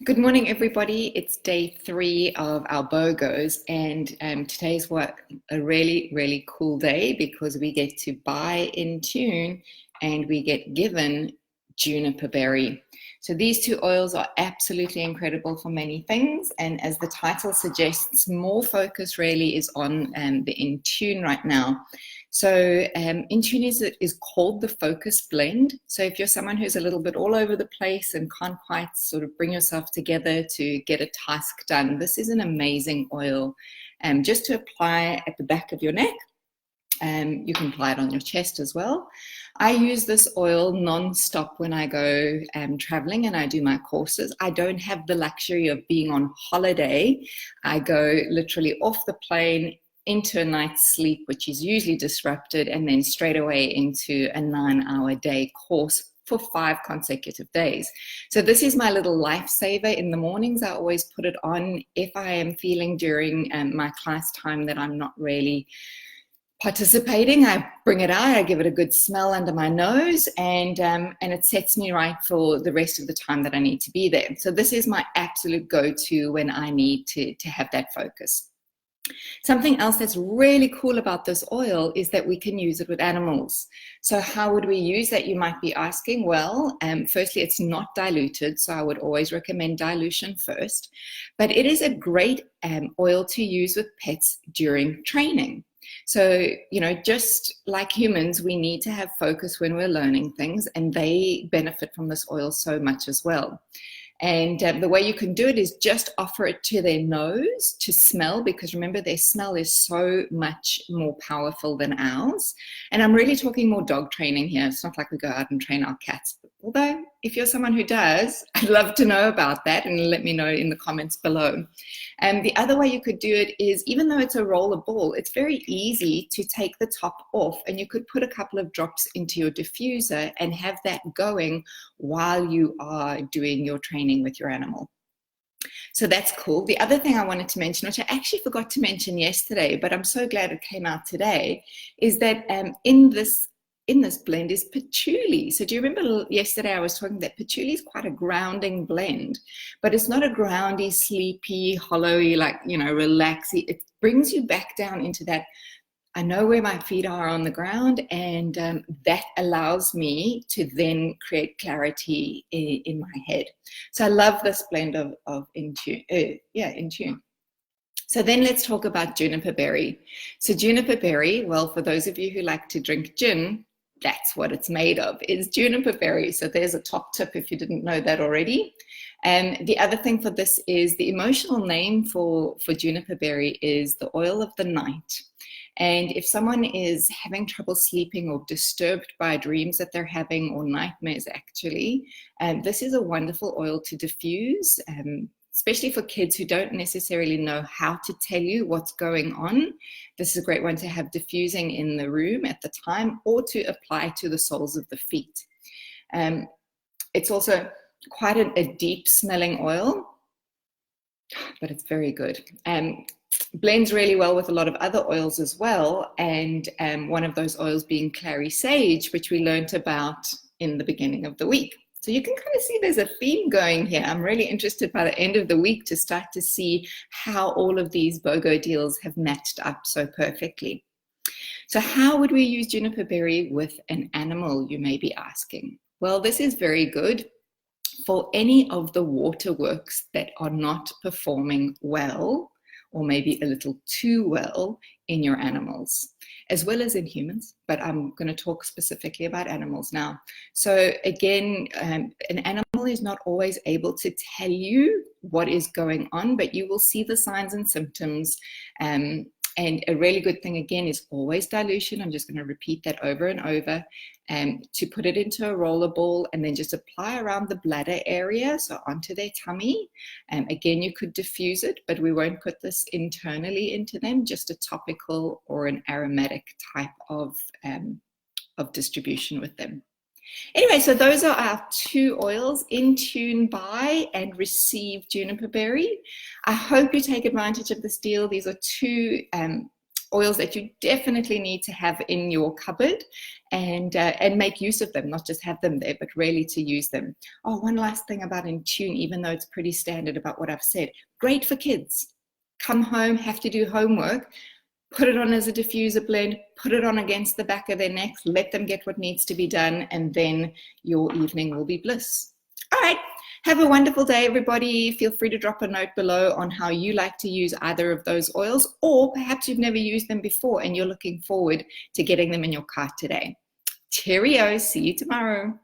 Good morning, everybody. It's day 3 of our BOGOs, and today's a really, really cool day because we get to buy InTune and we get given Juniper berry. So these two oils are absolutely incredible for many things, and as the title suggests, more focus really is on the InTune right now. So InTune is called the focus blend. So if you're someone who's a little bit all over the place and can't quite sort of bring yourself together to get a task done, this is an amazing oil just to apply at the back of your neck. You can apply it on your chest as well. I use this oil non-stop when I go traveling and I do my courses. I don't have the luxury of being on holiday. I go literally off the plane into a night's sleep, which is usually disrupted, and then straight away into a 9-hour day course for 5 consecutive days. So this is my little lifesaver. In the mornings, I always put it on if I am feeling during my class time that I'm not really participating. I bring it out, I give it a good smell under my nose, and it sets me right for the rest of the time that I need to be there. So this is my absolute go-to when I need to have that focus. Something else that's really cool about this oil is that we can use it with animals. So how would we use that, you might be asking? Well, firstly, it's not diluted, so I would always recommend dilution first. But it is a great oil to use with pets during training. So, just like humans, we need to have focus when we're learning things, and they benefit from this oil so much as well. And the way you can do it is just offer it to their nose to smell, because remember, their smell is so much more powerful than ours. And I'm really talking more dog training here. It's not like we go out and train our cats. Although, if you're someone who does, I'd love to know about that and let me know in the comments below. And the other way you could do it is, even though it's a roller ball, it's very easy to take the top off, and you could put a couple of drops into your diffuser and have that going while you are doing your training with your animal. So that's cool. The other thing I wanted to mention, which I actually forgot to mention yesterday, but I'm so glad it came out today, is that in this blend is patchouli. So do you remember yesterday I was talking that patchouli is quite a grounding blend, but it's not a groundy, sleepy, hollowy, like, relaxy. It brings you back down into that, I know where my feet are on the ground, and that allows me to then create clarity in my head. So I love this blend of InTune. InTune. So then let's talk about juniper berry. So juniper berry, well, for those of you who like to drink gin, that's what it's made of, is juniper berry. So there's a top tip if you didn't know that already. And the other thing for this is the emotional name for juniper berry is the oil of the night. And if someone is having trouble sleeping or disturbed by dreams that they're having, or nightmares actually, this is a wonderful oil to diffuse, especially for kids who don't necessarily know how to tell you what's going on. This is a great one to have diffusing in the room at the time, or to apply to the soles of the feet. It's also quite a deep smelling oil, but it's very good. Blends really well with a lot of other oils as well, and one of those oils being clary sage, which we learned about in the beginning of the week. So you can kind of see there's a theme going here. I'm really interested by the end of the week to start to see how all of these BOGO deals have matched up so perfectly. So how would we use juniper berry with an animal, you may be asking? Well, this is very good for any of the waterworks that are not performing well, or maybe a little too well in your animals, as well as in humans, but I'm going to talk specifically about animals now. So again, an animal is not always able to tell you what is going on, but you will see the signs and symptoms. And a really good thing, again, is always dilution. I'm just going to repeat that over and over. To put it into a roller ball and then just apply around the bladder area, so onto their tummy. Again, you could diffuse it, but we won't put this internally into them, just a topical or an aromatic type of distribution with them. Anyway, so those are our 2 oils, InTune buy and receive juniper berry. I hope you take advantage of this deal. These are 2 oils that you definitely need to have in your cupboard, and make use of them, not just have them there, but really to use them. Oh, one last thing about InTune, even though it's pretty standard about what I've said, great for kids. Come home, have to do homework, put it on as a diffuser blend, put it on against the back of their necks, let them get what needs to be done, and then your evening will be bliss. All right, have a wonderful day, everybody. Feel free to drop a note below on how you like to use either of those oils, or perhaps you've never used them before and you're looking forward to getting them in your cart today. Cheerio, see you tomorrow.